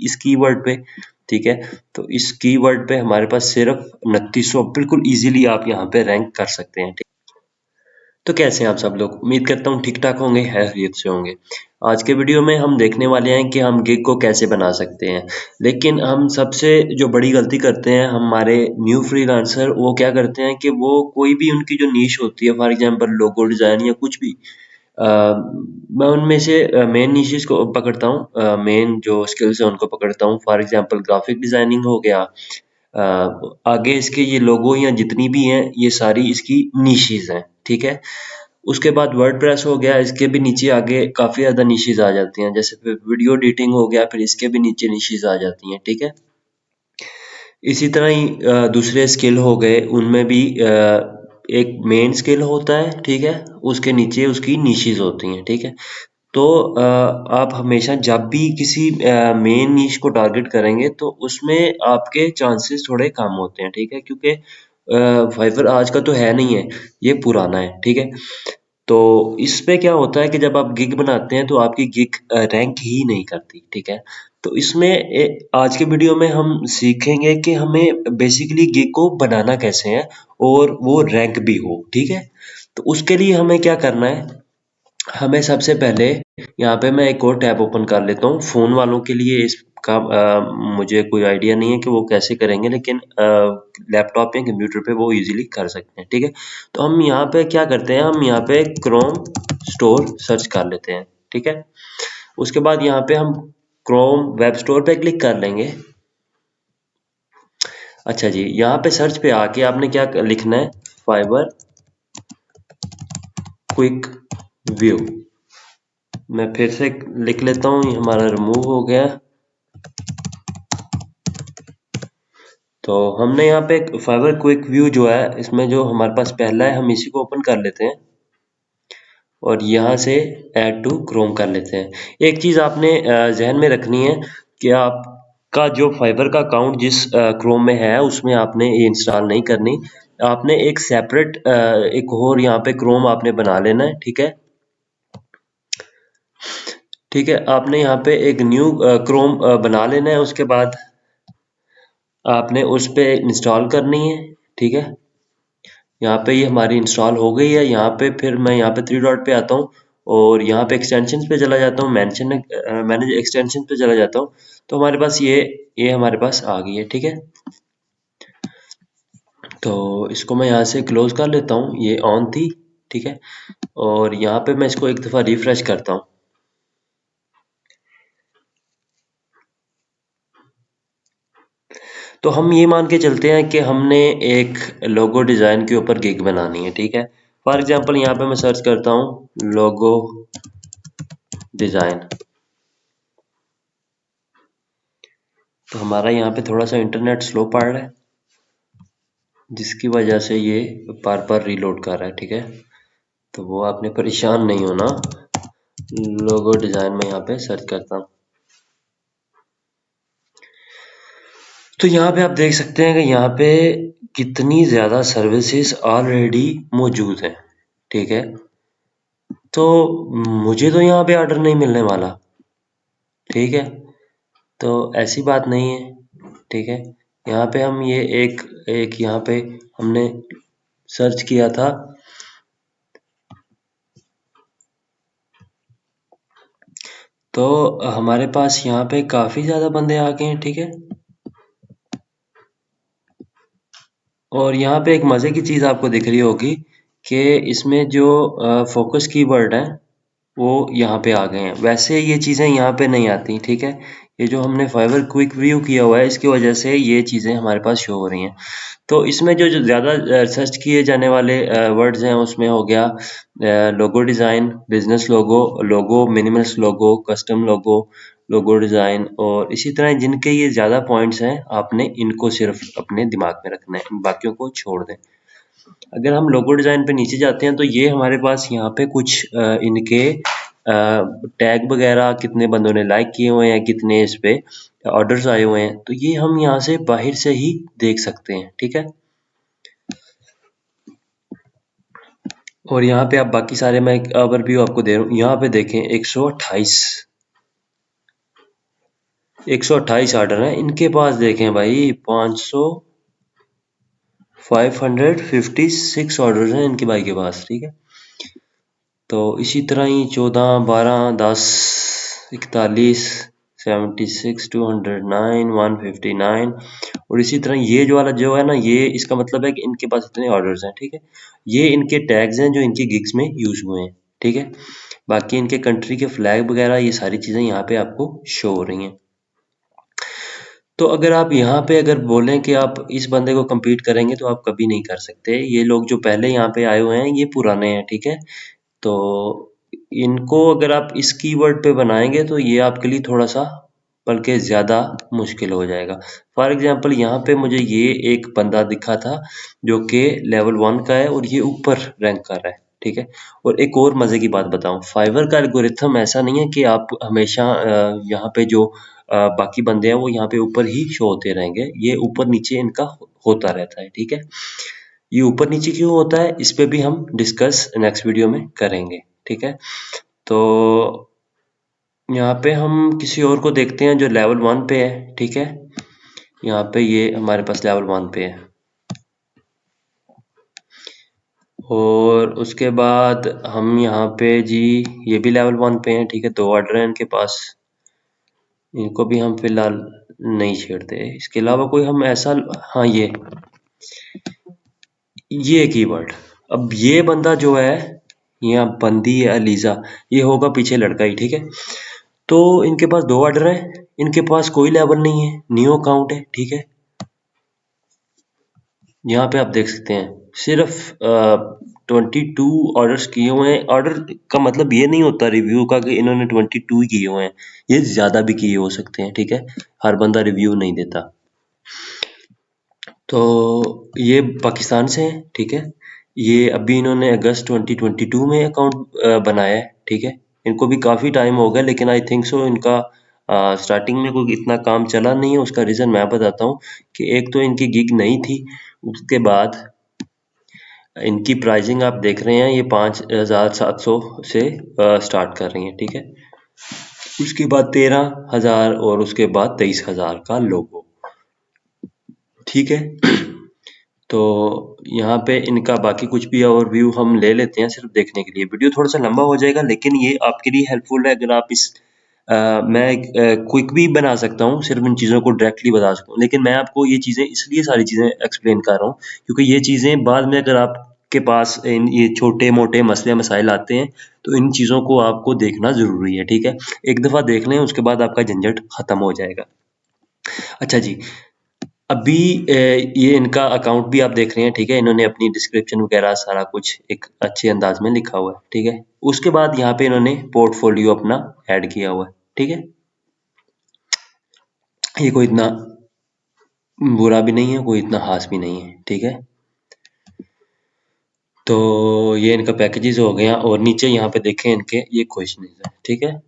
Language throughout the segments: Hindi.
इस कीवर्ड पे, ठीक है। तो इस कीवर्ड पे हमारे पास सिर्फ 2900, बिल्कुल इजीली आप यहाँ पे रैंक कर सकते हैं। तो कैसे हैं आप सब लोग? उम्मीद करता हूँ ठीक ठाक होंगे, खैरियत से होंगे। आज के वीडियो में हम देखने वाले हैं कि हम गिग को कैसे बना सकते हैं। लेकिन हम सबसे जो बड़ी गलती करते हैं हमारे न्यू फ्रीलांसर, वो क्या करते हैं कि वो कोई भी उनकी जो नीश होती है, फॉर एग्जांपल लोगो डिज़ाइन या कुछ भी, मैं उनमें से मेन नीशेस को पकड़ता हूँ, मेन जो स्किल्स हैं उनको पकड़ता हूँ। फॉर एग्जांपल ग्राफिक डिज़ाइनिंग हो गया, आगे इसके ये लोगो या जितनी भी हैं ये सारी इसकी नीशेस हैं, ठीक है। उसके बाद वर्डप्रेस हो गया, इसके भी नीचे आगे काफ़ी ज़्यादा निशेज़ आ जाती हैं। जैसे फिर वीडियो एडिटिंग हो गया, फिर इसके भी नीचे निशेज़ आ जाती हैं, ठीक है। इसी तरह ही दूसरे स्किल हो गए, उनमें भी एक मेन स्किल होता है, ठीक है, उसके नीचे उसकी निशेज़ होती हैं, ठीक है। तो आप हमेशा जब भी किसी मेन नीश को टारगेट करेंगे तो उसमें आपके चांसेस थोड़े कम होते हैं, ठीक है, क्योंकि फाइवर आज का तो है नहीं है, ये पुराना है, ठीक है। तो इस पे क्या होता है कि जब आप गिग बनाते हैं तो आपकी गिग रैंक ही नहीं करती, ठीक है। तो इसमें आज के वीडियो में हम सीखेंगे कि हमें बेसिकली गिग को बनाना कैसे है और वो रैंक भी हो, ठीक है। तो उसके लिए हमें क्या करना है, हमें सबसे पहले यहाँ पे मैं एक और टैब ओपन कर लेता हूँ। फ़ोन वालों के लिए इसका मुझे कोई आइडिया नहीं है कि वो कैसे करेंगे, लेकिन लैपटॉप या कंप्यूटर पे वो इजीली कर सकते हैं, ठीक है। तो हम यहाँ पे क्या करते हैं, हम यहाँ पे क्रोम स्टोर सर्च कर लेते हैं, ठीक है। उसके बाद यहाँ पे हम क्रोम वेब स्टोर पे क्लिक कर लेंगे। अच्छा जी, यहाँ पे सर्च पे आके आपने क्या लिखना है, फाइबर क्विक व्यू। मैं फिर से लिख लेता हूँ, ये हमारा रिमूव हो गया। तो हमने यहाँ पे फाइबर क्विक व्यू जो है, इसमें जो हमारे पास पहला है हम इसी को ओपन कर लेते हैं और यहाँ से ऐड टू क्रोम कर लेते हैं। एक चीज़ आपने जहन में रखनी है कि आपका जो फाइबर का अकाउंट जिस क्रोम में है उसमें आपने ये इंस्टॉल नहीं करनी। आपने एक सेपरेट एक और यहाँ पे क्रोम आपने बना लेना है, ठीक है। ठीक है, आपने यहाँ पे एक न्यू क्रोम बना लेना है। उसके बाद आपने उस पे इंस्टॉल करनी है, ठीक है। यहाँ पे ये हमारी इंस्टॉल हो गई है। यहाँ पे फिर मैं यहाँ पे थ्री डॉट पे आता हूँ और यहाँ पे एक्सटेंशन पे चला जाता हूँ, मैनेज एक्सटेंशन पे चला जाता हूँ। तो हमारे पास ये हमारे पास आ गई है, ठीक है। तो इसको मैं यहाँ से क्लोज कर लेता हूँ, ये ऑन थी, ठीक है। और यहाँ पे मैं इसको एक दफ़ा रिफ्रेश करता हूँ। तो हम ये मान के चलते हैं कि हमने एक लोगो डिज़ाइन के ऊपर गिग बनानी है, ठीक है। फॉर एग्जांपल यहाँ पे मैं सर्च करता हूँ लोगो डिज़ाइन। तो हमारा यहाँ पे थोड़ा सा इंटरनेट स्लो पड़ रहा है, जिसकी वजह से ये बार बार रीलोड कर रहा है, ठीक है। तो वो आपने परेशान नहीं होना। लोगो डिज़ाइन में यहाँ पे सर्च करता हूँ। तो यहाँ पे आप देख सकते हैं कि यहाँ पे कितनी ज़्यादा सर्विसेज ऑलरेडी मौजूद हैं, ठीक है। तो मुझे तो यहाँ पे ऑर्डर नहीं मिलने वाला, ठीक है। तो ऐसी बात नहीं है, ठीक है। यहाँ पे हम ये एक एक यहाँ पे हमने सर्च किया था, तो हमारे पास यहाँ पे काफ़ी ज़्यादा बंदे आ गए हैं, ठीक है। और यहाँ पे एक मज़े की चीज़ आपको दिख रही होगी कि इसमें जो फोकस कीवर्ड है वो यहाँ पे आ गए हैं। वैसे ये चीज़ें यहाँ पे नहीं आती, ठीक है। ये जो हमने फाइवर क्विक व्यू किया हुआ है इसकी वजह से ये चीज़ें हमारे पास शो हो रही हैं। तो इसमें जो ज़्यादा सर्च किए जाने वाले वर्ड्स हैं उसमें हो गया लोगो डिज़ाइन, बिजनेस लोगो, लोगो मिनिमलिस्ट लोगो, कस्टम लोगो, लोगो डिज़ाइन, और इसी तरह जिनके ये ज़्यादा पॉइंट्स हैं आपने इनको सिर्फ अपने दिमाग में रखना है, बाकियों को छोड़ दें। अगर हम लोगो डिज़ाइन पे नीचे जाते हैं तो ये हमारे पास यहाँ पे कुछ इनके टैग वगैरह कितने बंदों ने लाइक किए हुए हैं, कितने इस पे ऑर्डर्स आए हुए हैं, तो ये हम यहाँ से बाहर से ही देख सकते हैं, ठीक है। और यहाँ पे आप बाकी सारे मैं ओवरव्यू आपको दे रहा हूँ। यहाँ पे देखें 128 128 ऑर्डर हैं इनके पास। देखें भाई 556 ऑर्डर हैं इनके भाई के पास, ठीक है। तो इसी तरह ही 14, 12, 10, 41, 76, 209, 159 और इसी तरह ये जो वाला जो है ना, ये इसका मतलब है कि इनके पास इतने ऑर्डर्स हैं, ठीक है। ये इनके टैग्स हैं जो इनकी गिग्स में यूज हुए हैं, ठीक है। बाकी इनके कंट्री के फ्लैग वगैरह ये सारी चीज़ें यहाँ पे आपको शो हो रही हैं। तो अगर आप यहाँ पे अगर बोलें कि आप इस बंदे को compete करेंगे तो आप कभी नहीं कर सकते। ये लोग जो पहले यहाँ पे आए हुए हैं ये पुराने हैं, ठीक है। तो इनको अगर आप इस कीवर्ड पे बनाएंगे तो ये आपके लिए थोड़ा सा बल्कि ज़्यादा मुश्किल हो जाएगा। फॉर एग्जांपल यहाँ पे मुझे ये एक बंदा दिखा था जो कि लेवल 1 का है और ये ऊपर रैंक कर रहा है, ठीक है। और एक और मज़े की बात बताऊँ, फाइवर का एल्गोरिथम ऐसा नहीं है कि आप हमेशा यहाँ पे जो बाकी बंदे हैं वो यहाँ पे ऊपर ही शो होते रहेंगे। ये ऊपर नीचे इनका होता रहता है, ठीक है। ये ऊपर नीचे क्यों होता है इस पे भी हम डिस्कस नेक्स्ट वीडियो में करेंगे, ठीक है। तो यहाँ पे हम किसी और को देखते हैं जो लेवल 1 पे है, ठीक है। यहाँ पे ये हमारे पास लेवल 1 पे है और उसके बाद हम यहाँ पे जी ये भी लेवल 1 पे हैं, ठीक है। 2 ऑर्डर हैं इनके पास, इनको भी हम फिलहाल नहीं छेड़ते। इसके अलावा कोई हम ऐसा, हाँ ये कीवर्ड, अब ये बंदा जो है या बंदी है अलीजा, ये होगा पीछे लड़का ही, ठीक है। तो इनके पास 2 ऑर्डर हैं, इनके पास कोई लेवल नहीं है, न्यू अकाउंट है, ठीक है। यहाँ पे आप देख सकते हैं सिर्फ 22 ऑर्डर्स किए हुए हैं। ऑर्डर का मतलब ये नहीं होता रिव्यू का कि इन्होंने 22 ही किए हुए हैं, ये ज़्यादा भी किए हो सकते हैं, ठीक है। हर बंदा रिव्यू नहीं देता। तो ये पाकिस्तान से हैं, ठीक है। ये अभी इन्होंने अगस्त 2022 में अकाउंट बनाया है, ठीक है। इनको भी काफ़ी टाइम हो गया लेकिन आई थिंक सो इनका स्टार्टिंग में कोई इतना काम चला नहीं है। उसका रीज़न मैं बताता हूँ कि एक तो इनकी गिग नहीं थी, उसके बाद इनकी प्राइसिंग आप देख रहे हैं ये 5,700 से स्टार्ट कर रही हैं, ठीक है। उसके बाद 13,000 और उसके बाद 23,000 का लोगो, ठीक है। तो यहाँ पे इनका बाकी कुछ भी ओवरव्यू हम ले लेते हैं सिर्फ देखने के लिए। वीडियो थोड़ा सा लंबा हो जाएगा लेकिन ये आपके लिए हेल्पफुल है। अगर आप मैं क्विक भी बना सकता हूँ, सिर्फ इन चीज़ों को डायरेक्टली बता सकता हूँ, लेकिन मैं आपको ये चीज़ें इसलिए सारी चीज़ें एक्सप्लेन कर रहा हूँ क्योंकि ये चीज़ें बाद में अगर आपके पास ये छोटे मोटे मसले मसाइल आते हैं तो इन चीज़ों को आपको देखना ज़रूरी है, ठीक है। एक दफ़ा देख लें उसके बाद आपका झंझट ख़त्म हो जाएगा। अच्छा जी, अभी ये इनका अकाउंट भी आप देख रहे हैं, ठीक है। इन्होंने अपनी डिस्क्रिप्शन वगैरह सारा कुछ एक अच्छे अंदाज में लिखा हुआ है, ठीक है। उसके बाद यहाँ पे इन्होंने पोर्टफोलियो अपना ऐड किया हुआ है, ठीक है। ये कोई इतना बुरा भी नहीं है, कोई इतना खास भी नहीं है, ठीक है। तो ये इनका पैकेजेस हो गया और नीचे यहाँ पे देखें इनके ये क्वेश्चन है, ठीक है।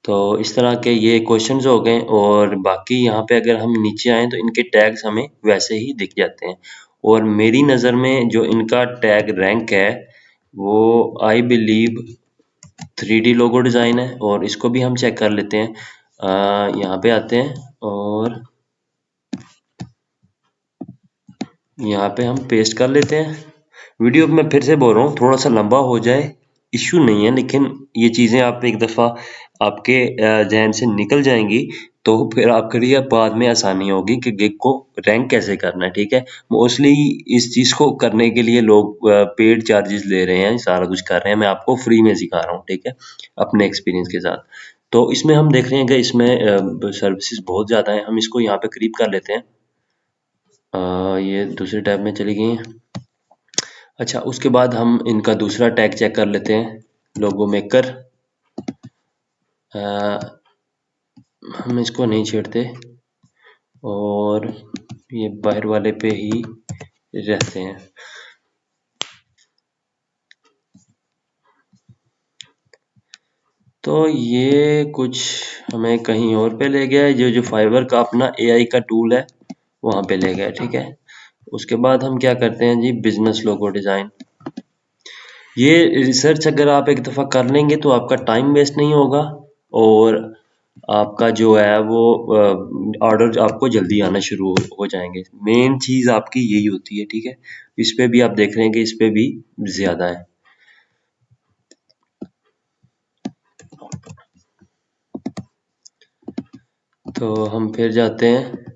तो इस तरह के ये क्वेश्चंस हो गए और बाकी यहाँ पे अगर हम नीचे आए तो इनके टैग्स हमें वैसे ही दिख जाते हैं। और मेरी नज़र में जो इनका टैग रैंक है वो I believe 3D logo design है और इसको भी हम चेक कर लेते हैं। यहाँ पे आते हैं और यहाँ पे हम पेस्ट कर लेते हैं। वीडियो मैं फिर से बोल रहा हूँ थोड़ा सा लंबा हो जाए इश्यू नहीं है, लेकिन ये चीज़ें आप एक दफ़ा आपके जहन से निकल जाएंगी तो फिर आपके लिए बाद में आसानी होगी कि गिग को रैंक कैसे करना है, ठीक है। मोस्टली इस चीज़ को करने के लिए लोग पेड चार्जेस ले रहे हैं, सारा कुछ कर रहे हैं। मैं आपको फ्री में सिखा रहा हूँ, ठीक है, अपने एक्सपीरियंस के साथ। तो इसमें हम देख रहे हैं कि इसमें सर्विसेज बहुत ज़्यादा हैं। हम इसको यहाँ पे करीब कर लेते हैं। ये दूसरे टैब में चली गई हैं। अच्छा, उसके बाद हम इनका दूसरा टैग चेक कर लेते हैं, लोगो मेकर। हम इसको नहीं छेड़ते और ये बाहर वाले पे ही रहते हैं। तो ये कुछ हमें कहीं और पे ले गया है, जो फाइवर का अपना एआई का टूल है वहाँ पे ले गया, ठीक है। उसके बाद हम क्या करते हैं जी, बिजनेस लोगो डिज़ाइन। ये रिसर्च अगर आप एक दफ़ा कर लेंगे तो आपका टाइम वेस्ट नहीं होगा और आपका जो है वो ऑर्डर आपको जल्दी आना शुरू हो जाएंगे। मेन चीज़ आपकी यही होती है, ठीक है। इस पे भी आप देख रहे हैं कि इस पे भी ज़्यादा है। तो हम फिर जाते हैं।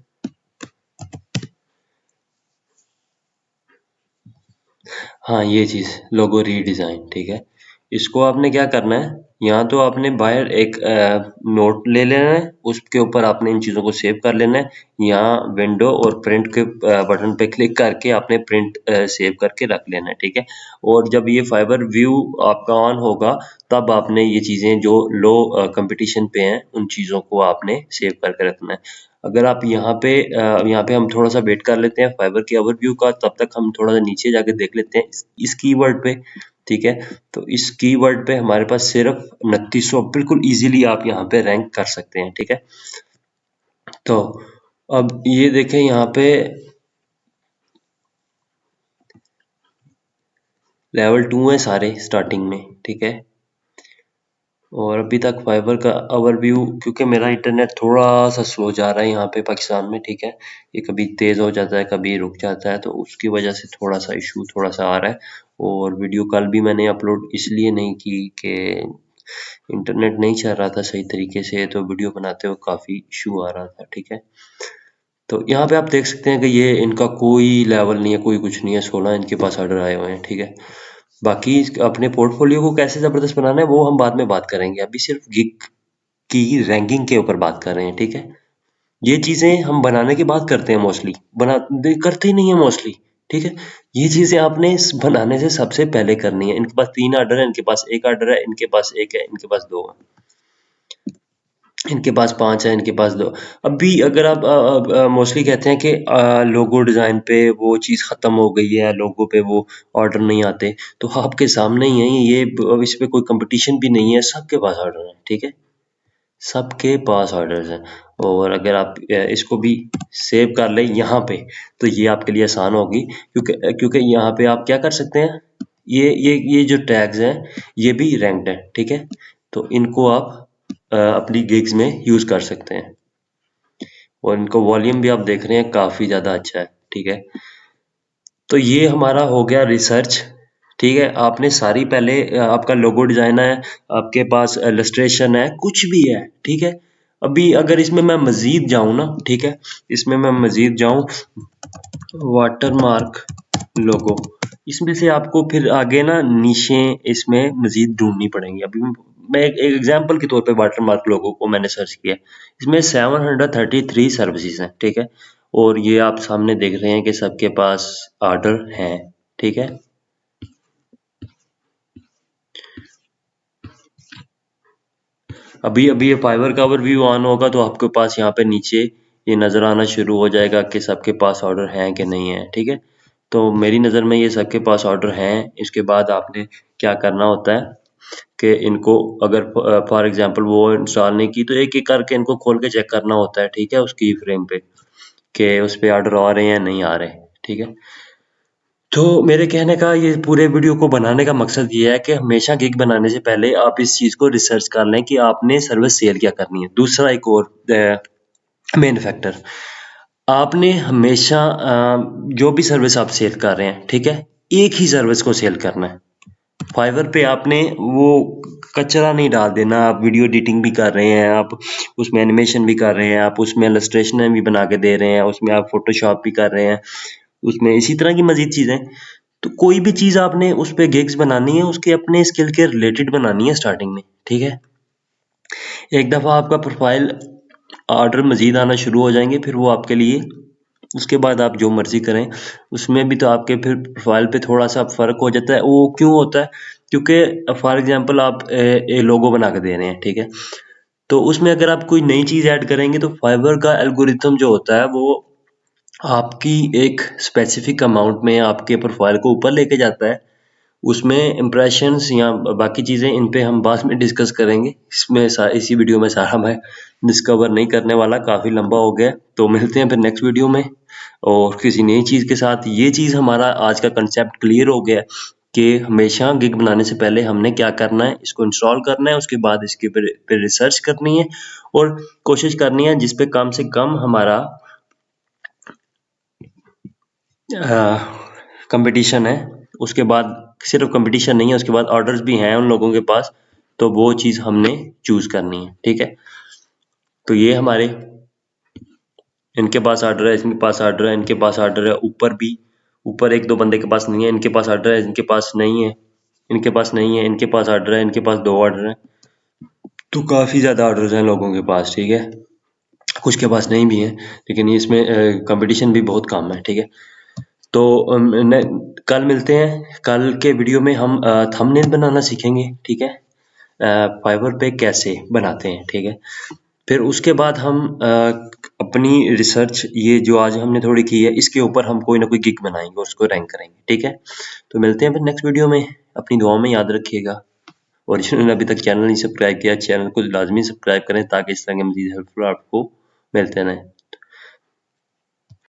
हाँ, ये चीज़ लोगो रीडिज़ाइन, ठीक है। इसको आपने क्या करना है, यहाँ तो आपने बाहर एक नोट ले लेना है, उसके ऊपर आपने इन चीज़ों को सेव कर लेना है। यहाँ विंडो और प्रिंट के बटन पे क्लिक करके आपने प्रिंट सेव करके रख लेना है, ठीक है। और जब ये फाइबर व्यू आपका ऑन होगा, तब आपने ये चीज़ें जो लो कंपटीशन पे हैं, उन चीज़ों को आपने सेव करके रखना है। अगर आप यहाँ पे हम थोड़ा सा वेट कर लेते हैं फाइबर के ओवरव्यू का, तब तक हम थोड़ा सा नीचे जाके देख लेते हैं इस कीवर्ड पे, ठीक है। तो इस कीवर्ड पे हमारे पास सिर्फ 2900 बिल्कुल इजीली आप यहाँ पे रैंक कर सकते हैं, ठीक है। तो अब ये देखें यहाँ पे लेवल 2 है सारे स्टार्टिंग में, ठीक है। और अभी तक फाइबर का ओवरव्यू, क्योंकि मेरा इंटरनेट थोड़ा सा स्लो जा रहा है यहाँ पे पाकिस्तान में, ठीक है। ये कभी तेज़ हो जाता है, कभी रुक जाता है, तो उसकी वजह से थोड़ा सा इशू थोड़ा सा आ रहा है। और वीडियो कल भी मैंने अपलोड इसलिए नहीं की कि इंटरनेट नहीं चल रहा था सही तरीके से, तो वीडियो बनाते हुए काफ़ी इशू आ रहा था, ठीक है। तो यहाँ पे आप देख सकते हैं कि ये इनका कोई लेवल नहीं है, कोई कुछ नहीं है, 16 इनके पास ऑर्डर आए हुए हैं, ठीक है। बाकी अपने पोर्टफोलियो को कैसे ज़बरदस्त बनाना है वो हम बाद में बात करेंगे, अभी सिर्फ गिग की रैंकिंग के ऊपर बात कर रहे हैं, ठीक है। ये चीज़ें हम बनाने की बात करते हैं मोस्टली, करते ही नहीं है मोस्टली, ठीक है। ये चीज़ें आपने बनाने से सबसे पहले करनी है। इनके पास 3 ऑर्डर है, इनके पास 1 ऑर्डर है, इनके पास 1 है, इनके पास 2 है, इनके पास 5 है, इनके पास 2। अभी अगर आप मोस्टली कहते हैं कि लोगो डिज़ाइन पे वो चीज़ ख़त्म हो गई है, लोगो पे वो ऑर्डर नहीं आते, तो आपके सामने ही है ये, अब इस पे कोई कंपटीशन भी नहीं है, सबके पास ऑर्डर है, ठीक है। सबके पास ऑर्डर्स हैं। और अगर आप इसको भी सेव कर लें यहाँ पे, तो ये आपके लिए आसान होगी, क्योंकि क्योंकि यहाँ पे आप क्या कर सकते हैं, ये जो टैग्स हैं ये भी रैंक्ड है, ठीक है। तो इनको आप अपनी गिग्स में यूज़ कर सकते हैं। और इनको वॉल्यूम भी आप देख रहे हैं काफ़ी ज़्यादा अच्छा है, ठीक है। तो ये हमारा हो गया रिसर्च, ठीक है। आपने सारी पहले आपका लोगो डिज़ाइन है, आपके पास इलस्ट्रेशन है, कुछ भी है, ठीक है। अभी अगर इसमें मैं मज़ीद जाऊँ ना, ठीक है, इसमें मैं मज़ीद जाऊँ वाटरमार्क लोगो, इसमें से आपको फिर आगे ना नीशें इसमें मज़ीद ढूँढनी पड़ेंगी। अभी मैं एक एग्ज़ाम्पल के तौर पे वाटरमार्क लोगो को मैंने सर्च किया, इसमें 733 सर्विसेज़ हैं, ठीक है। और ये आप सामने देख रहे हैं कि सबके पास ऑर्डर हैं, ठीक है। अभी अभी ये फाइवर का ओवरव्यू ऑन होगा तो आपके पास यहाँ पे नीचे ये नज़र आना शुरू हो जाएगा कि सबके पास ऑर्डर हैं कि नहीं है, ठीक है। तो मेरी नज़र में ये सबके पास ऑर्डर हैं। इसके बाद आपने क्या करना होता है कि इनको अगर फॉर एग्जांपल वो इंस्टॉल नहीं की, तो एक एक करके इनको खोल के चेक करना होता है, ठीक है, उस की फ्रेम पे कि उस पे ऑर्डर आ रहे हैं या नहीं आ रहे, ठीक है। तो मेरे कहने का ये पूरे वीडियो को बनाने का मकसद ये है कि हमेशा गिग बनाने से पहले आप इस चीज़ को रिसर्च कर लें कि आपने सर्विस सेल क्या करनी है। दूसरा एक और मेन फैक्टर, आपने हमेशा जो भी सर्विस आप सेल कर रहे हैं, ठीक है, एक ही सर्विस को सेल करना है। फाइवर पे आपने वो कचरा नहीं डाल देना। आप वीडियो एडिटिंग भी कर रहे हैं, आप उसमें एनिमेशन भी कर रहे हैं, आप उसमें इलस्ट्रेशन भी बना के दे रहे हैं, उसमें आप फोटोशॉप भी कर रहे हैं, उसमें इसी तरह की मजीद चीज़ें। तो कोई भी चीज़ आपने उस पे गिग्स बनानी है, उसके अपने स्किल के रिलेटेड बनानी है स्टार्टिंग में, ठीक है। एक दफ़ा आपका प्रोफाइल ऑर्डर मज़ीद आना शुरू हो जाएंगे, फिर वो आपके लिए, उसके बाद आप जो मर्ज़ी करें। उसमें भी तो आपके फिर प्रोफाइल पे थोड़ा सा फ़र्क हो जाता है। वो क्यों होता है, क्योंकि फॉर एग्जांपल आप लोगो बना के दे रहे हैं, ठीक है। तो उसमें अगर आप कोई नई चीज़ ऐड करेंगे तो फाइवर का एल्गोरिथम जो होता है वो आपकी एक स्पेसिफिक अमाउंट में आपके प्रोफाइल को ऊपर लेके जाता है। उसमें इम्प्रेशंस या बाकी चीज़ें इन पे हम बाद में डिस्कस करेंगे। इसमें इसी वीडियो में सारा मैं डिस्कवर नहीं करने वाला, काफ़ी लंबा हो गया। तो मिलते हैं फिर नेक्स्ट वीडियो में और किसी नई चीज़ के साथ। ये चीज़ हमारा आज का कंसेप्ट क्लियर हो गया कि हमेशा गिग बनाने से पहले हमने क्या करना है, इसको इंस्टॉल करना है, उसके बाद इसके ऊपर रिसर्च करनी है और कोशिश करनी है जिस पे कम से कम हमारा कंपटीशन है, उसके बाद सिर्फ कंपटीशन नहीं है, उसके बाद ऑर्डर्स भी हैं उन लोगों के पास, तो वो चीज़ हमने चूज़ करनी है, ठीक है। तो ये हमारे इनके पास ऑर्डर है, इनके पास ऑर्डर है, इनके पास ऑर्डर है, ऊपर भी, ऊपर एक दो बंदे के पास नहीं है, इनके पास ऑर्डर है, इनके पास नहीं है, इनके पास नहीं है, इनके पास ऑर्डर है, इनके पास दो ऑर्डर है, तो काफ़ी ज़्यादा ऑर्डर्स हैं लोगों के पास, ठीक है। कुछ के पास नहीं भी है, लेकिन इसमें कंपटीशन भी बहुत कम है, ठीक है। तो कल मिलते हैं, कल के वीडियो में हम थंबनेल बनाना सीखेंगे, ठीक है। फाइवर पे कैसे बनाते हैं, ठीक है। फिर उसके बाद हम अपनी रिसर्च, ये जो आज हमने थोड़ी की है, इसके ऊपर हम कोई ना कोई गिग बनाएंगे और उसको रैंक करेंगे, ठीक है। तो मिलते हैं फिर नेक्स्ट वीडियो में, अपनी दुआओं में याद रखिएगा। और जिन्होंने अभी तक चैनल नहीं सब्सक्राइब किया, चैनल को लाजमी सब्सक्राइब करें ताकि इस तरह के मज़ीद हेल्पफुल आपको मिलते रहें।